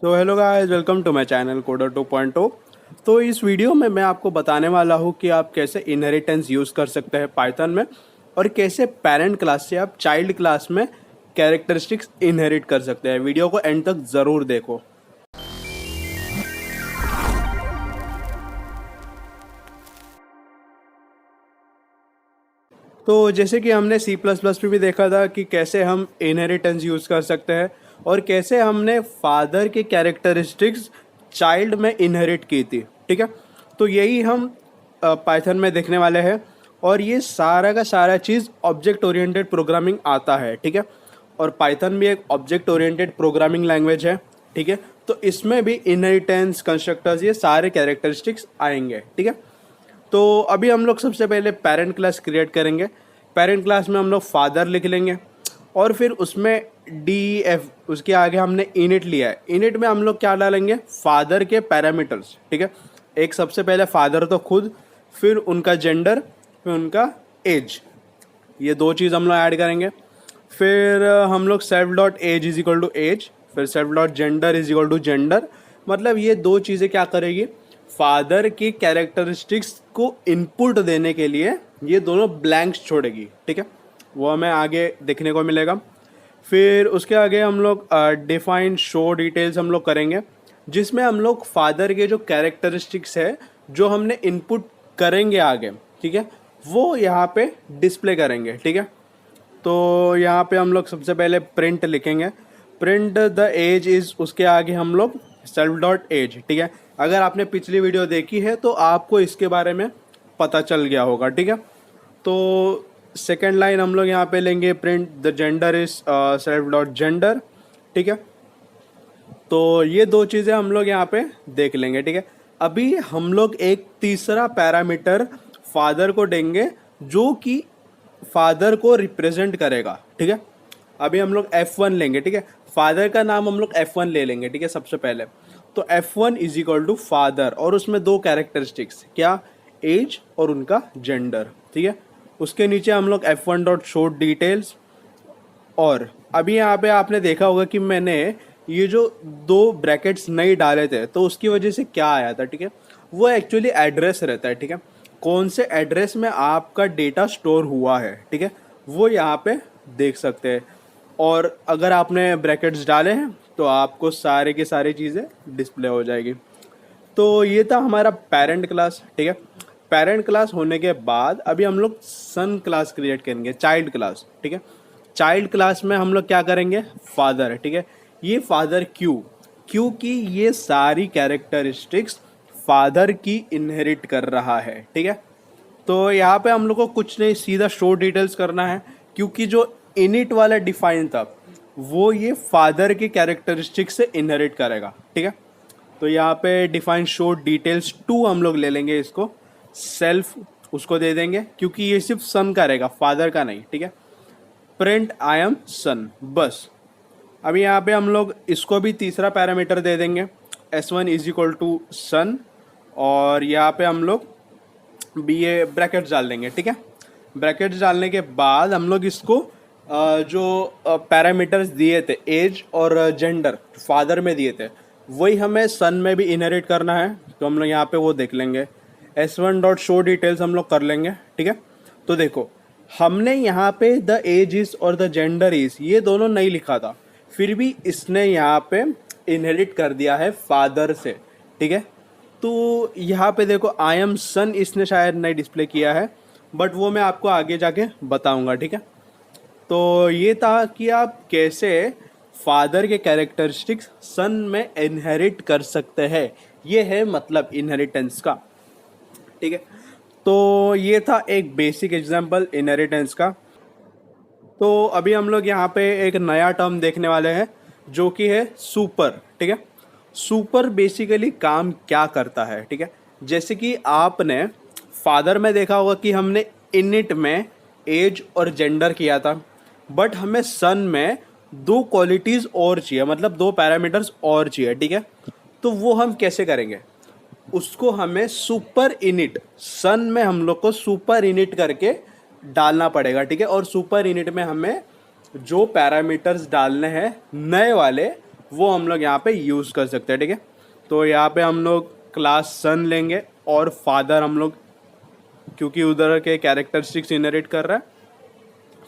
So hello guys, welcome to my channel coder 2.0। तो इस video में मैं आपको बताने वाला हूँ कि आप कैसे इनहेरिटेंस यूज़ कर सकते हैं पाइथन में, और कैसे पेरेंट क्लास से आप चाइल्ड क्लास में कैरेक्टरिस्टिक्स इनहेरिट कर सकते हैं। वीडियो को एंड तक ज़रूर देखो। तो जैसे कि हमने सी प्लस प्लस में भी देखा था कि कैसे हम इनहेरिटेंस यूज़ कर सकते हैं, और कैसे हमने फादर के कैरेक्टरिस्टिक्स चाइल्ड में इनहेरिट की थी। ठीक है, तो यही हम पाइथन में देखने वाले हैं। और ये सारा का सारा चीज़ ऑब्जेक्ट ओरिएंटेड प्रोग्रामिंग आता है। ठीक है, और पाइथन भी एक ऑब्जेक्ट ओरिएंटेड प्रोग्रामिंग लैंग्वेज है। ठीक है, तो इसमें भी इनहेरिटेंस, कंस्ट्रक्टर्स, ये सारे कैरेक्टरिस्टिक्स आएंगे। ठीक है, तो अभी हम लोग सबसे पहले पेरेंट क्लास क्रिएट करेंगे। पेरेंट क्लास में हम लोग फादर लिख लेंगे, और फिर उसमें डी एफ, उसके आगे हमने इनिट लिया है। इनिट में हम लोग क्या डालेंगे? फादर के पैरामीटर्स। ठीक है, एक सबसे पहले फादर तो खुद, फिर उनका जेंडर, फिर उनका एज, ये दो चीज़ हम लोग ऐड करेंगे। फिर हम लोग self dot age is equal to age, फिर self dot gender is equal to gender. मतलब ये दो चीज़ें क्या करेगी? फादर की कैरेक्टरिस्टिक्स को इनपुट देने के लिए ये दोनों ब्लैंक्स छोड़ेगी। ठीक है, वो हमें आगे देखने को मिलेगा। फिर उसके आगे हम लोग डिफाइन शो डिटेल्स हम लोग करेंगे, जिसमें हम लोग फादर के जो कैरेक्टरिस्टिक्स है जो हमने इनपुट करेंगे आगे, ठीक है, वो यहाँ पे डिस्प्ले करेंगे। ठीक है, तो यहाँ पे हम लोग सबसे पहले प्रिंट लिखेंगे। प्रिंट द एज इज, उसके आगे हम लोग सेल्फ डॉट एज। ठीक है, अगर आपने पिछली वीडियो देखी है तो आपको इसके बारे में पता चल गया होगा। ठीक है, तो सेकेंड लाइन हम लोग यहाँ पे लेंगे print the gender is self dot gender. ठीक है, तो ये दो चीज़ें हम लोग यहाँ पे देख लेंगे। ठीक है, अभी हम लोग एक तीसरा पैरामीटर फादर को देंगे, जो कि फादर को रिप्रेजेंट करेगा। ठीक है, अभी हम लोग F1 लेंगे। ठीक है, फादर का नाम हम लोग F1 ले लेंगे। ठीक है, सबसे पहले तो F1 is equal to father, और उसमें दो कैरेक्टरिस्टिक्स, क्या? एज और उनका जेंडर। ठीक है, उसके नीचे हम लोग F1 डॉट शो डिटेल्स। और अभी यहाँ पे आपने देखा होगा कि मैंने ये जो दो ब्रैकेट्स नहीं डाले थे, तो उसकी वजह से क्या आया था? ठीक है, वो एक्चुअली एड्रेस रहता है। ठीक है, कौन से एड्रेस में आपका डेटा स्टोर हुआ है, ठीक है, वो यहाँ पे देख सकते हैं। और अगर आपने ब्रैकेट्स डाले हैं तो आपको सारे के सारी चीज़ें डिस्प्ले हो जाएगी। तो ये था हमारा पेरेंट क्लास। ठीक है, पेरेंट क्लास होने के बाद अभी हम लोग सन क्लास क्रिएट करेंगे, चाइल्ड क्लास। ठीक है, चाइल्ड क्लास में हम लोग क्या करेंगे? फादर। ठीक है, ये फादर क्योंकि ये सारी कैरेक्टरिस्टिक्स फादर की इनहेरिट कर रहा है। ठीक है, तो यहाँ पे हम लोग को कुछ नहीं, सीधा शो डिटेल्स करना है, क्योंकि जो इनिट वाला डिफाइन था वो ये फादर के कैरेक्टरिस्टिक्स से इनहेरिट करेगा। ठीक है, तो यहाँ पे डिफाइन शो डिटेल्स 2 हम लोग ले लेंगे, इसको सेल्फ उसको दे देंगे, क्योंकि ये सिर्फ सन का रहेगा, फादर का नहीं। ठीक है, प्रिंट आई एम सन, बस। अभी यहाँ पे हम लोग इसको भी तीसरा पैरामीटर दे देंगे, S1 इज इक्वल टू सन, और यहाँ पे हम लोग भी ये ब्रैकेट्स डाल देंगे। ठीक है, ब्रैकेट्स डालने के बाद हम लोग इसको जो पैरामीटर्स दिए थे, एज और जेंडर, फादर में दिए थे, वही हमें सन में भी इनहेरिट करना है। तो हम लोग यहाँ पे वो देख लेंगे, S1 डॉट शो डिटेल्स हम लोग कर लेंगे। ठीक है, तो देखो हमने यहाँ पे द एज इज और द जेंडर इज ये दोनों नहीं लिखा था, फिर भी इसने यहाँ पे इनहेरिट कर दिया है फादर से। ठीक है, तो यहाँ पे देखो आई एम सन इसने शायद नहीं डिस्प्ले किया है, बट वो मैं आपको आगे जाके बताऊंगा। ठीक है, तो ये था कि आप कैसे फादर के कैरेक्टरिस्टिक्स सन में इनहेरिट कर सकते हैं। ये है मतलब इनहेरिटेंस का। ठीक है, तो ये था एक बेसिक एग्जांपल इनहेरिटेंस का। तो अभी हम लोग यहाँ पे एक नया टर्म देखने वाले हैं, जो कि है सुपर। ठीक है, सुपर बेसिकली काम क्या करता है? ठीक है, जैसे कि आपने फादर में देखा होगा कि हमने इनिट में एज और जेंडर किया था, बट हमें सन में दो क्वालिटीज़ और चाहिए, मतलब दो पैरामीटर्स और चाहिए। ठीक है, तो वो हम कैसे करेंगे? उसको हमें सुपर इनिट, सन में हम लोग को सुपर इनिट करके डालना पड़ेगा। ठीक है, और सुपर इनिट में हमें जो पैरामीटर्स डालने हैं नए वाले, वो हम लोग यहाँ पे यूज़ कर सकते हैं, ठीक है। तो यहाँ पे हम लोग क्लास सन लेंगे और फादर हम लोग, क्योंकि उधर के कैरेक्टरिस्टिक्स इनहेरिट कर रहा है।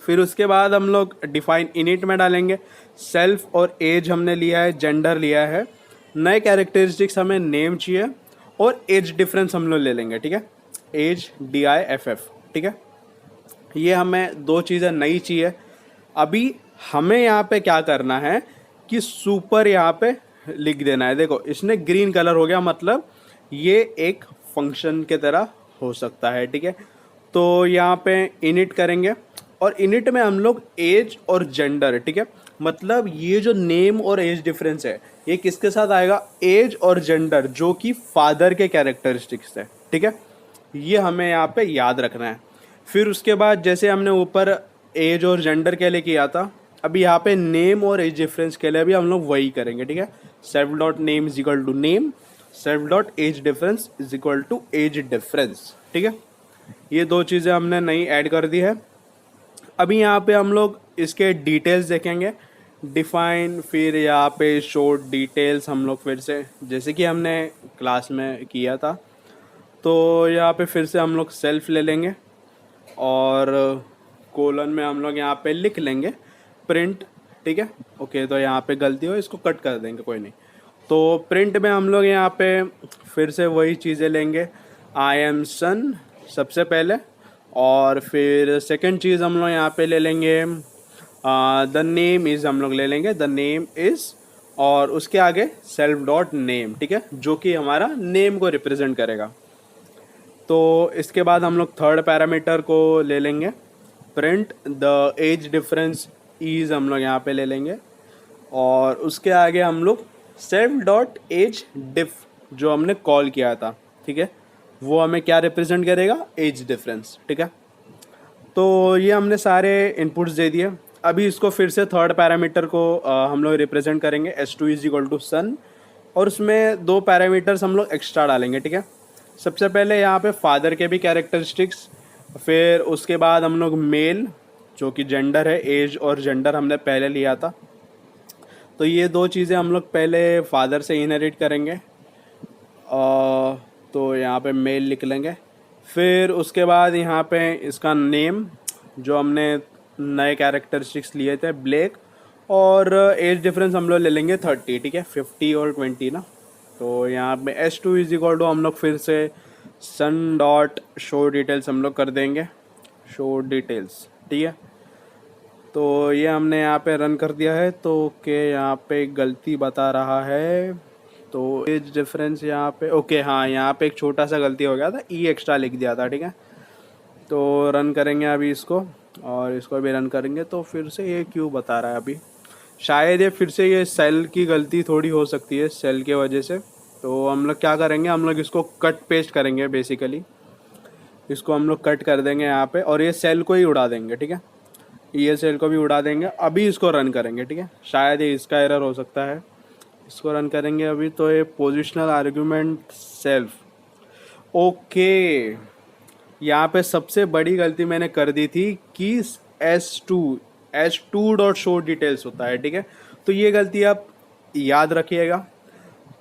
फिर उसके बाद हम लोग डिफाइन इनिट में डालेंगे। सेल्फ और एज हमने लिया है, जेंडर लिया है। नए कैरेक्टरिस्टिक्स हमें नेम चाहिए और एज डिफरेंस हम लोग ले लेंगे, ठीक है। एज DIFF, ठीक है। ये हमें दो चीज़ें नई चाहिए। अभी हमें यहाँ पे क्या करना है कि सुपर यहाँ पे लिख देना है। देखो इसने ग्रीन कलर हो गया, मतलब ये एक फंक्शन के तरह हो सकता है, ठीक है। तो यहाँ पे इनिट करेंगे और इनिट में हम लोग एज और जेंडर, ठीक है। मतलब ये जो नेम और एज डिफरेंस है ये किसके साथ आएगा, एज और जेंडर, जो कि फादर के कैरेक्टरिस्टिक्स है, ठीक है। ये हमें यहाँ पे याद रखना है। फिर उसके बाद जैसे हमने ऊपर एज और जेंडर के लिए किया था, अभी यहाँ पे नेम और एज डिफरेंस के लिए भी हम लोग वही करेंगे, ठीक है। Self dot name is equal to name, self dot age difference is equal to age difference, ठीक है। ये दो चीज़ें हमने नई ऐड कर दी है। अभी यहाँ पे हम लोग इसके डिटेल्स देखेंगे, डिफाइन, फिर यहाँ पे शो डिटेल्स हम लोग फिर से जैसे कि हमने क्लास में किया था। तो यहाँ पे फिर से हम लोग सेल्फ ले लेंगे और कोलन में हम लोग यहाँ पे लिख लेंगे प्रिंट, ठीक है। ओके, तो यहाँ पे गलती हो इसको कट कर देंगे, कोई नहीं। तो प्रिंट में हम लोग यहाँ पे फिर से वही चीज़ें लेंगे, आई एम सन सबसे पहले, और फिर सेकंड चीज़ हम लोग यहाँ पे ले लेंगे द नेम इज़, हम लोग ले लेंगे द नेम इज़, और उसके आगे सेल्फ डॉट नेम, ठीक है, जो कि हमारा नेम को रिप्रेजेंट करेगा। तो इसके बाद हम लोग थर्ड पैरामीटर को ले लेंगे print the age difference is, हम लोग यहाँ पे ले लेंगे, और उसके आगे हम लोग सेल्फ डॉट एज डिफ जो हमने कॉल किया था, ठीक है, वो हमें क्या रिप्रेजेंट करेगा, एज डिफरेंस, ठीक है। तो ये हमने सारे इनपुट्स दे दिए। अभी इसको फिर से थर्ड पैरामीटर को हम लोग रिप्रेजेंट करेंगे S2 इज इक्वल टू सन, और उसमें दो पैरामीटर्स हम लोग एक्स्ट्रा डालेंगे, ठीक है। सबसे पहले यहाँ पे फादर के भी कैरेक्टरिस्टिक्स, फिर उसके बाद हम लोग मेल जो कि जेंडर है, एज और जेंडर हमने पहले लिया था। तो ये दो चीज़ें हम लोग पहले फादर से इनहेरिट करेंगे, तो यहाँ पे मेल लिख लेंगे। फिर उसके बाद यहाँ पे इसका नेम जो हमने नए कैरेक्टरिस्टिक्स लिए थे ब्लैक, और एज डिफरेंस हम लोग ले लेंगे 30, ठीक है, 50 और 20 ना। तो यहाँ पे S2 इज इक्वल टू हम लोग फिर से सन डॉट शो डिटेल्स हम लोग कर देंगे, शो डिटेल्स, ठीक है। तो ये हमने यहाँ पे रन कर दिया है। तो ओके, यहाँ पे गलती बता रहा है, तो एज डिफरेंस यहाँ पे ओके, हाँ यहाँ पे एक छोटा सा गलती हो गया था, ई एक्स्ट्रा लिख दिया था, ठीक है। तो रन करेंगे अभी इसको, और इसको भी रन करेंगे। तो फिर से ये क्यों बता रहा है अभी, शायद ये फिर से ये सेल की गलती थोड़ी हो सकती है, सेल के वजह से। तो हम लोग क्या करेंगे, हम लोग इसको कट पेस्ट करेंगे, बेसिकली इसको हम लोग कट कर देंगे यहाँ पे, और ये सेल को ही उड़ा देंगे, ठीक है, ये सेल को भी उड़ा देंगे। अभी इसको रन करेंगे, ठीक है, शायद ये इसका एरर हो सकता है। इसको रन करेंगे अभी। तो ये पोजिशनल आर्ग्यूमेंट सेल्फ, ओके, यहाँ पे सबसे बड़ी गलती मैंने कर दी थी कि S2 डॉट शो डिटेल्स होता है, ठीक है। तो ये गलती आप याद रखिएगा।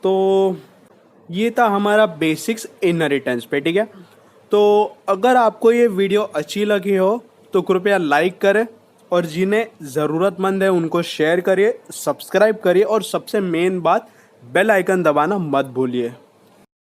तो ये था हमारा बेसिक्स इनहेरिटेंस पे, ठीक है। तो अगर आपको ये वीडियो अच्छी लगी हो तो कृपया लाइक करें, और जिन्हें ज़रूरतमंद है उनको शेयर करिए, सब्सक्राइब करिए, और सबसे मेन बात, बेल आइकन दबाना मत भूलिए।